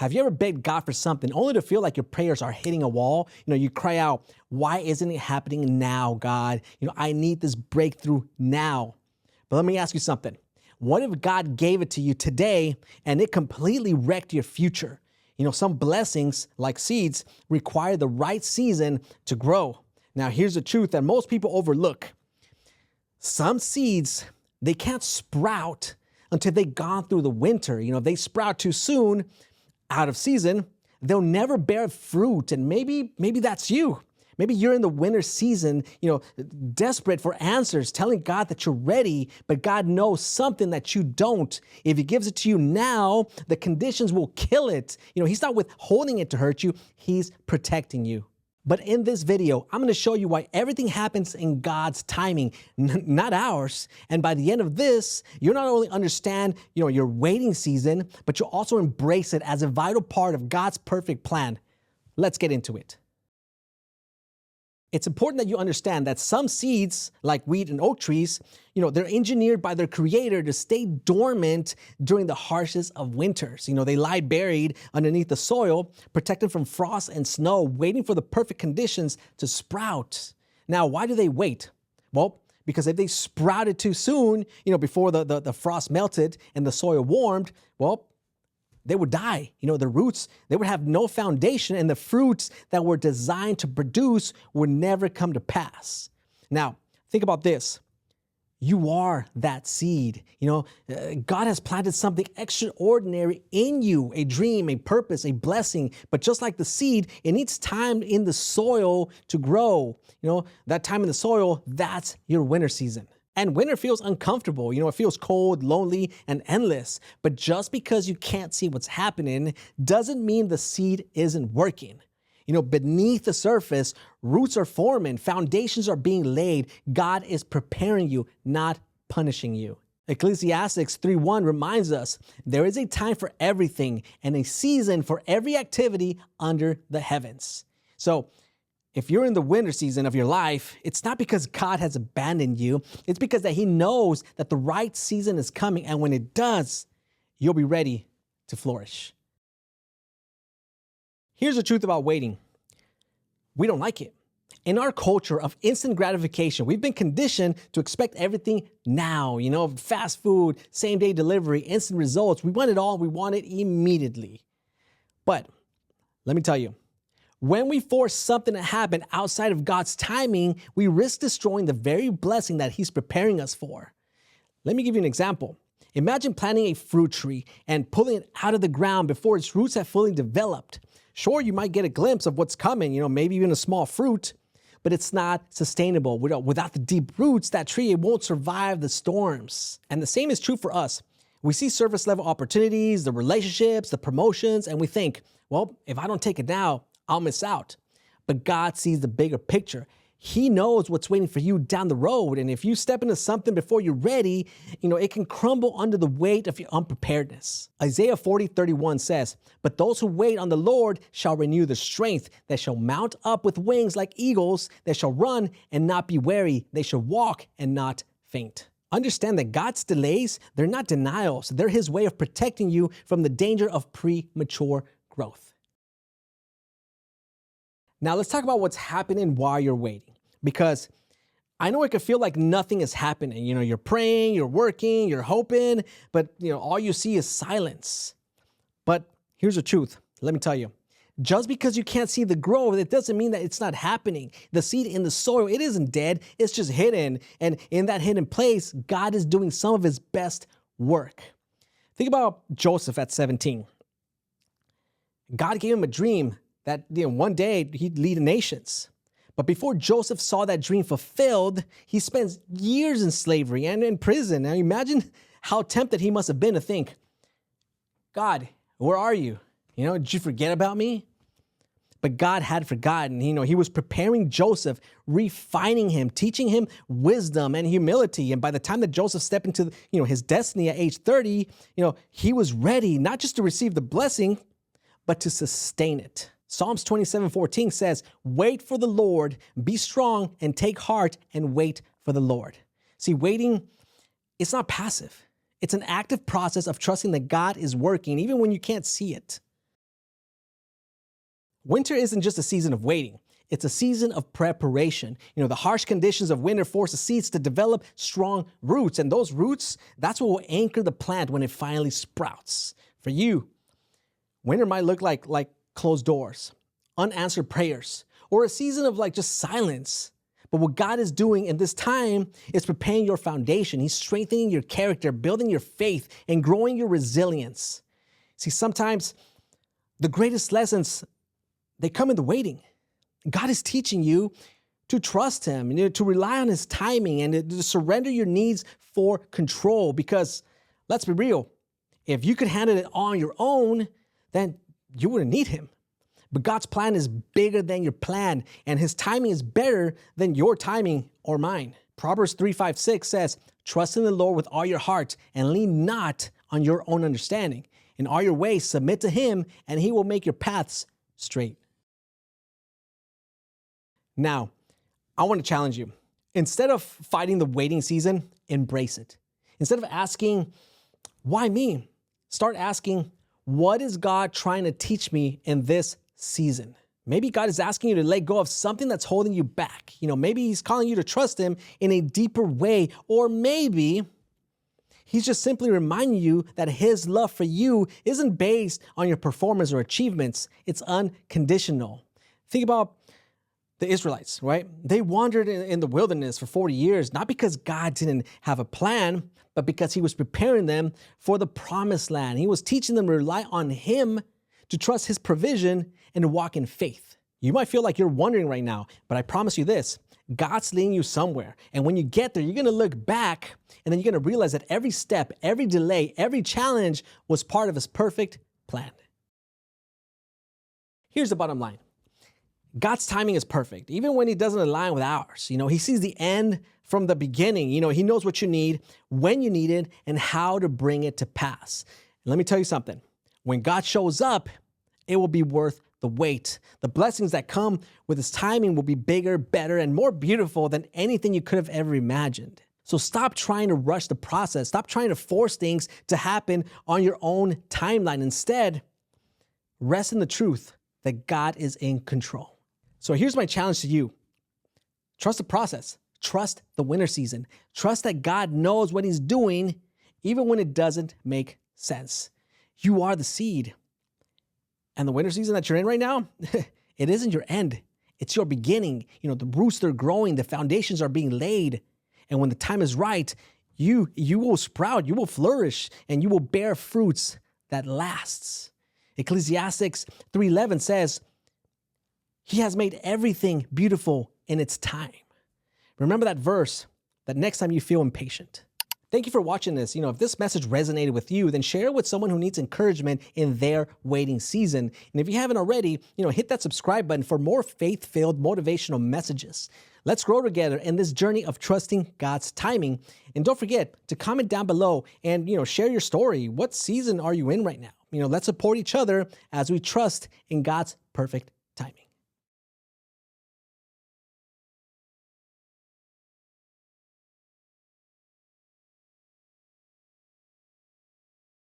Have you ever begged God for something only to feel like your prayers are hitting a wall? You cry out, why isn't it happening now, God? I need this breakthrough now. But let me ask you something. What if God gave it to you today and it completely wrecked your future? Some blessings, like seeds, require the right season to grow. Now, here's the truth that most people overlook. Some seeds, they can't sprout until they've gone through the winter. If they sprout too soon, out of season, they'll never bear fruit. And maybe that's you. Maybe you're in the winter season, desperate for answers, telling God that you're ready, but God knows something that you don't. If he gives it to you now, the conditions will kill it. He's not withholding it to hurt you. He's protecting you. But in this video, I'm going to show you why everything happens in God's timing, not ours. And by the end of this, you'll not only understand, your waiting season, but you'll also embrace it as a vital part of God's perfect plan. Let's get into it. It's important that you understand that some seeds, like wheat and oak trees, they're engineered by their creator to stay dormant during the harshest of winters. They lie buried underneath the soil, protected from frost and snow, waiting for the perfect conditions to sprout. Now, why do they wait? Well, because if they sprouted too soon, before the frost melted and the soil warmed, well, they would die. The roots, they would have no foundation, and the fruits that were designed to produce would never come to pass. Now, think about this. You are that seed. God has planted something extraordinary in you, a dream, a purpose, a blessing. But just like the seed, it needs time in the soil to grow. That time in the soil, that's your winter season. And winter feels uncomfortable. It feels cold, lonely, and endless. But just because you can't see what's happening doesn't mean the seed isn't working. Beneath the surface, roots are forming, foundations are being laid. God is preparing you, not punishing you. Ecclesiastes 3:1 reminds us, there is a time for everything and a season for every activity under the heavens. So, if you're in the winter season of your life, it's not because God has abandoned you. It's because that he knows that the right season is coming. And when it does, you'll be ready to flourish. Here's the truth about waiting. We don't like it. In our culture of instant gratification, we've been conditioned to expect everything now. Fast food, same day delivery, instant results. We want it all. We want it immediately. But let me tell you, when we force something to happen outside of God's timing, we risk destroying the very blessing that he's preparing us for. Let me give you an example. Imagine planting a fruit tree and pulling it out of the ground before its roots have fully developed. Sure, you might get a glimpse of what's coming, maybe even a small fruit, but it's not sustainable. Without the deep roots, that tree, it won't survive the storms. And the same is true for us. We see surface level opportunities, the relationships, the promotions, and we think, well, if I don't take it now, I'll miss out. But God sees the bigger picture. He knows what's waiting for you down the road. And if you step into something before you're ready, it can crumble under the weight of your unpreparedness. Isaiah 40:31 says, but those who wait on the Lord shall renew their strength. They shall mount up with wings like eagles. They shall run and not be weary. They shall walk and not faint. Understand that God's delays, they're not denials. They're his way of protecting you from the danger of premature growth. Now, let's talk about what's happening while you're waiting, because I know it can feel like nothing is happening. You're praying, you're working, you're hoping, but all you see is silence. But here's the truth. Let me tell you, just because you can't see the growth, it doesn't mean that it's not happening. The seed in the soil, it isn't dead. It's just hidden. And in that hidden place, God is doing some of his best work. Think about Joseph at 17. God gave him a dream that one day he'd lead the nations. But before Joseph saw that dream fulfilled, he spends years in slavery and in prison. Now imagine how tempted he must have been to think, God, where are you? Did you forget about me? But God had forgotten. He was preparing Joseph, refining him, teaching him wisdom and humility. And by the time that Joseph stepped into his destiny at age 30, he was ready not just to receive the blessing, but to sustain it. Psalms 27:14 says, wait for the Lord, be strong and take heart and wait for the Lord. See, waiting, it's not passive. It's an active process of trusting that God is working even when you can't see it. Winter isn't just a season of waiting. It's a season of preparation. The harsh conditions of winter force the seeds to develop strong roots. And those roots, that's what will anchor the plant when it finally sprouts. For you, winter might look like closed doors, unanswered prayers, or a season of just silence. But what God is doing in this time is preparing your foundation. He's strengthening your character, building your faith, and growing your resilience. See, sometimes the greatest lessons, they come in the waiting. God is teaching you to trust Him, to rely on His timing, and to surrender your needs for control. Because let's be real, if you could handle it on your own, then you wouldn't need Him. But God's plan is bigger than your plan, and His timing is better than your timing or mine. Proverbs 3:5-6 says, "Trust in the Lord with all your heart and lean not on your own understanding. In all your ways submit to Him, and He will make your paths straight." Now, I want to challenge you. Instead of fighting the waiting season, embrace it. Instead of asking, "Why me?" start asking, "What is God trying to teach me in this season?" Maybe God is asking you to let go of something that's holding you back. Maybe He's calling you to trust Him in a deeper way. Or maybe He's just simply reminding you that His love for you isn't based on your performance or achievements. It's unconditional. Think about the Israelites, right? They wandered in the wilderness for 40 years, not because God didn't have a plan, but because He was preparing them for the promised land. He was teaching them to rely on Him, to trust His provision, and to walk in faith. You might feel like you're wondering right now, but I promise you this, God's leading you somewhere. And when you get there, you're going to look back, and then you're going to realize that every step, every delay, every challenge was part of His perfect plan. Here's the bottom line. God's timing is perfect, even when He doesn't align with ours. He sees the end from the beginning. He knows what you need, when you need it, and how to bring it to pass. And let me tell you something. When God shows up, it will be worth the wait. The blessings that come with His timing will be bigger, better, and more beautiful than anything you could have ever imagined. So stop trying to rush the process. Stop trying to force things to happen on your own timeline. Instead, rest in the truth that God is in control. So here's my challenge to you. Trust the process. Trust the winter season. Trust that God knows what He's doing, even when it doesn't make sense. You are the seed. And the winter season that you're in right now, it isn't your end. It's your beginning. The roots are growing, the foundations are being laid. And when the time is right, you will sprout, you will flourish, and you will bear fruits that lasts. Ecclesiastes 3:11 says, He has made everything beautiful in its time. Remember that verse that next time you feel impatient. Thank you for watching this. If this message resonated with you, then share it with someone who needs encouragement in their waiting season. And if you haven't already, hit that subscribe button for more faith-filled motivational messages. Let's grow together in this journey of trusting God's timing. And don't forget to comment down below and, share your story. What season are you in right now? Let's support each other as we trust in God's perfect timing.